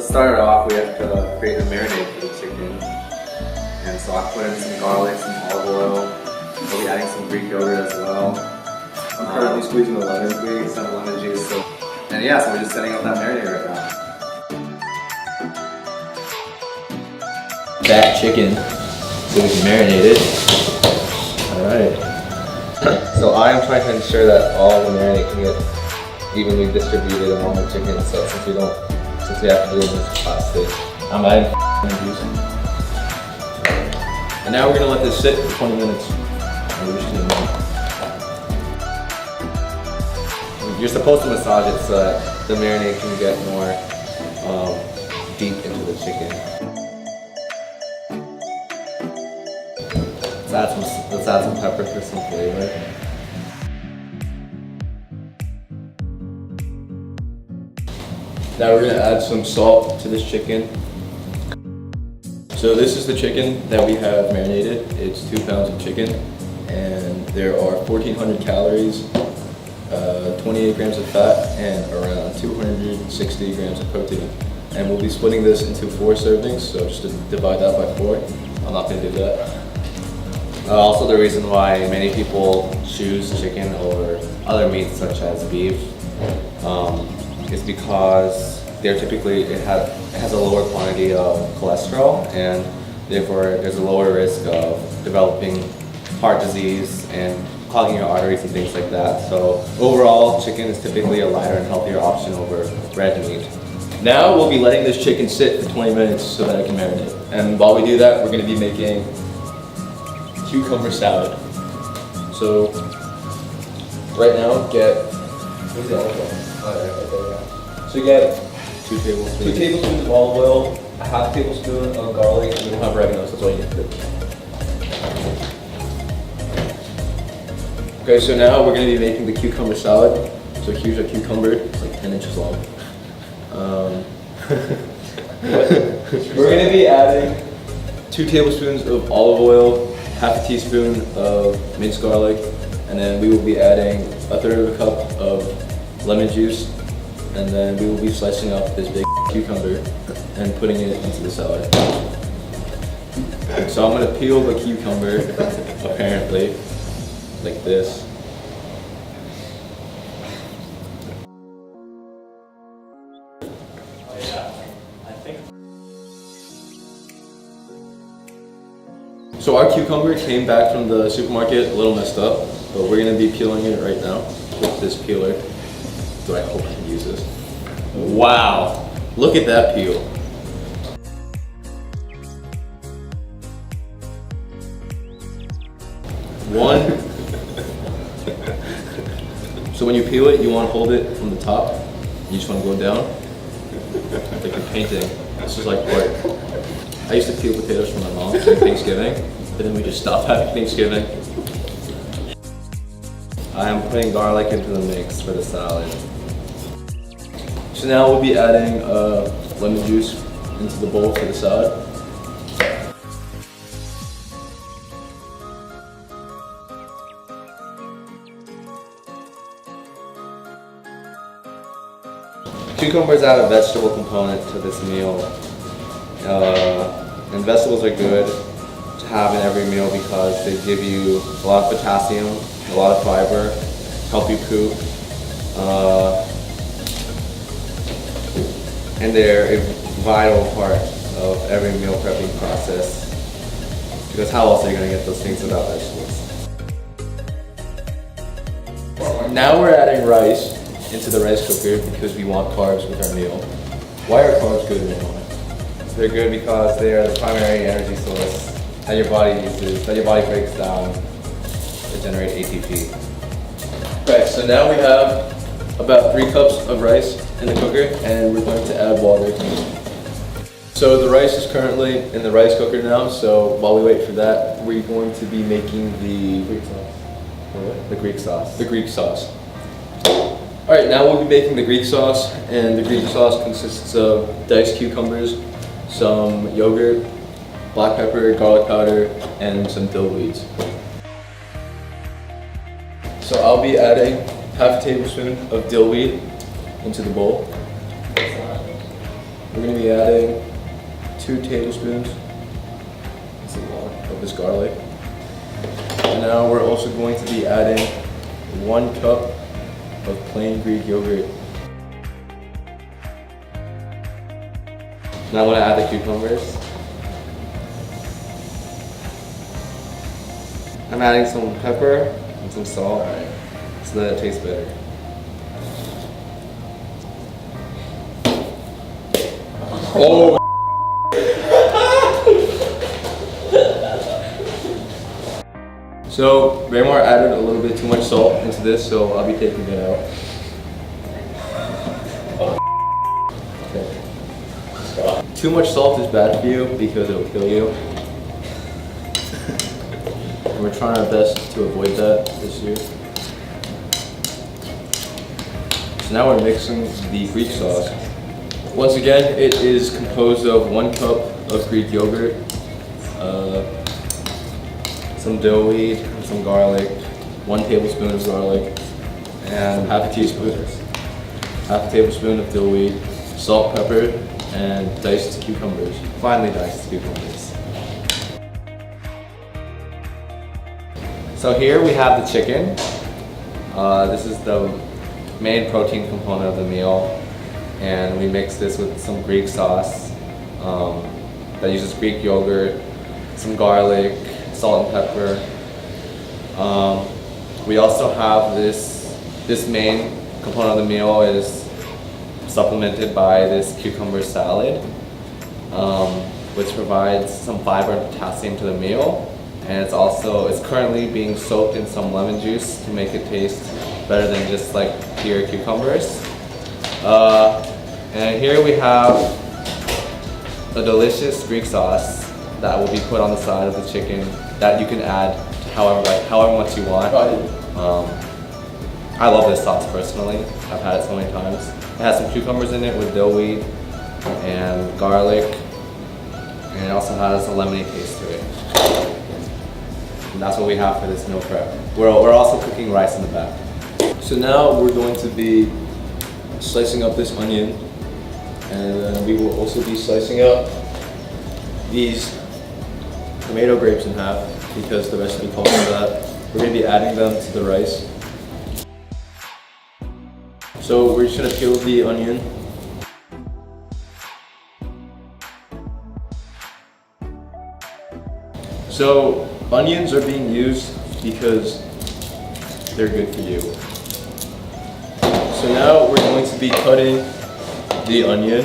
start off, we have to create a marinade for the chicken. And so I put in some garlic, some olive oil. We'll be adding some Greek yogurt as well. I'm currently squeezing the lemon squeeze, some lemon juice. And yeah, so we're just setting up that marinade right now. That chicken so we can marinate it. Alright. So I am trying to ensure that all the marinade can get evenly distributed among the chicken, so since we have to do it in this hot stage. I'm adding juice. And now we're gonna let this sit for 20 minutes. You're supposed to massage it so that the marinade can get more deep into the chicken. Let's add some pepper for some flavor. Now we're gonna add some salt to this chicken. So this is the chicken that we have marinated. It's 2 pounds of chicken, and there are 1,400 calories, 28 grams of fat, and around 260 grams of protein. And we'll be splitting this into 4 servings, so just to divide that by 4. I'm not gonna do that. Also, the reason why many people choose chicken over other meats such as beef is because it has a lower quantity of cholesterol, and therefore there's a lower risk of developing heart disease and clogging your arteries and things like that. So overall, chicken is typically a lighter and healthier option over red meat. Now we'll be letting this chicken sit for 20 minutes so that it can marinate. And while we do that, we're going to be making cucumber salad. So right now, so you get 2 tablespoons of olive oil, a half tablespoon of garlic, and we don't have oregano, so that's all you need to do. Okay, so now we're going to be making the cucumber salad. So here's a cucumber, it's like 10 inches long. We're going to be adding 2 tablespoons of olive oil, half a teaspoon of minced garlic, and then we will be adding 1/3 of a cup of lemon juice, and then we will be slicing up this big cucumber and putting it into the salad. So I'm going to peel the cucumber, apparently, like this. So our cucumber came back from the supermarket a little messed up, but we're going to be peeling it right now with this peeler. So I hope I can use this. Wow, look at that peel. So when you peel it, you want to hold it from the top. You just want to go down, like you're painting. This is like art. I used to peel potatoes for my mom during Thanksgiving, but then we just stopped having Thanksgiving. I am putting garlic into the mix for the salad. So now we'll be adding lemon juice into the bowl for the salad. Cucumbers add a vegetable component to this meal. And vegetables are good to have in every meal because they give you a lot of potassium, a lot of fiber, help you poop, and they're a vital part of every meal prepping process, because how else are you going to get those things without vegetables? Now we're adding rice into the rice cooker because we want carbs with our meal. Why are carbs good in your life? They're good because they are the primary energy source that your body uses, that your body breaks down to generate ATP. Right, so now we have about 3 cups of rice in the cooker, and we're going to add water. So the rice is currently in the rice cooker now, so while we wait for that, we're going to be making the Greek sauce. What? The Greek sauce. The Greek sauce. Alright, now we'll be making the Greek sauce, and the Greek sauce consists of diced cucumbers, some yogurt, black pepper, garlic powder, and some dill weeds. So I'll be adding half a tablespoon of dill weed into the bowl. We're going to be adding 2 tablespoons of this garlic. And now we're also going to be adding 1 cup of plain Greek yogurt. Now I'm gonna add the cucumbers. I'm adding some pepper and some salt so that it tastes better. Oh! So, Raymar added a little bit too much salt into this, so I'll be taking it out. Okay. Too much salt is bad for you because it'll kill you. And we're trying our best to avoid that this year. So now we're mixing the Greek sauce. Once again, it is composed of 1 cup of Greek yogurt, some dough wheat, some garlic, 1 tablespoon of garlic, and half a tablespoon of dill wheat, salt, pepper, and diced cucumbers. Finely diced cucumbers. So here we have the chicken. This is the main protein component of the meal. And we mix this with some Greek sauce that uses Greek yogurt, some garlic, salt and pepper. We also have this main component of the meal is supplemented by this cucumber salad, which provides some fiber and potassium to the meal. And it's currently being soaked in some lemon juice to make it taste better than just like pure cucumbers. And here we have a delicious Greek sauce that will be put on the side of the chicken that you can add to however much you want. I love this sauce personally. I've had it so many times. It has some cucumbers in it with dill wheat and garlic, and it also has a lemony taste to it. And that's what we have for this meal prep. We're also cooking rice in the back. So now we're going to be slicing up this onion, and then we will also be slicing up these tomato grapes in half because the recipe calls for that. We're going to be adding them to the rice. So we're just going to peel the onion. So onions are being used because they're good for you. So now we're going to be cutting the onion.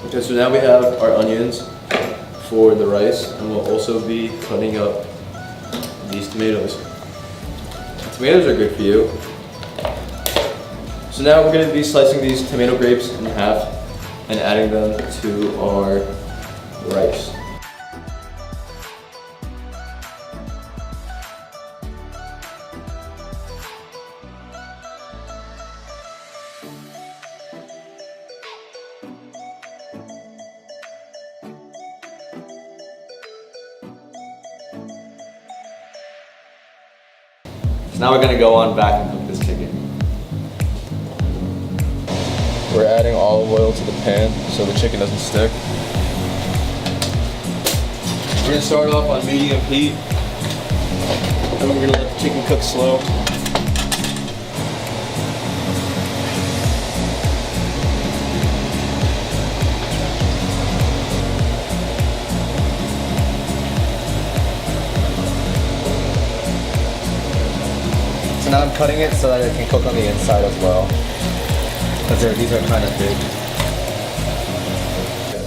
Okay, so now we have our onions for the rice, and we'll also be cutting up these tomatoes. Tomatoes are good for you. So now we're going to be slicing these tomato grapes in half and adding them to our rice. So now we're going to go on back and cook this chicken. We're adding olive oil to the pan so the chicken doesn't stick. We're going to start off on medium heat, and we're going to let the chicken cook slow. So now I'm cutting it so that it can cook on the inside as well, because these are kind of big.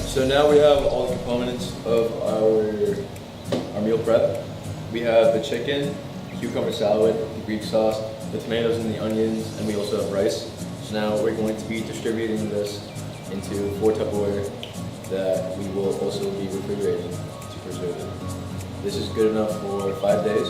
So now we have all the components of our meal prep. We have the chicken, cucumber salad, the Greek sauce, the tomatoes and the onions, and we also have rice. So now we're going to be distributing this into 4 Tupperware that we will also be refrigerating to preserve it. This is good enough for 5 days.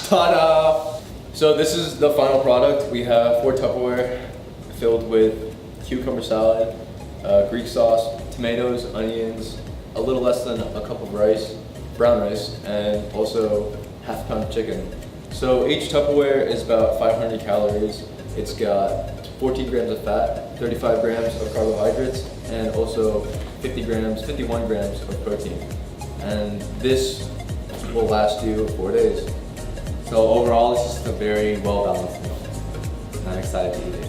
Ta-da! So this is the final product. We have 4 Tupperware filled with cucumber salad, Greek sauce, tomatoes, onions, a little less than a cup of rice, brown rice, and also half a pound of chicken. So each Tupperware is about 500 calories. It's got 14 grams of fat, 35 grams of carbohydrates, and also 51 grams of protein. And this will last you 4 days. So overall, it's just a very well balanced meal. I'm excited to eat it.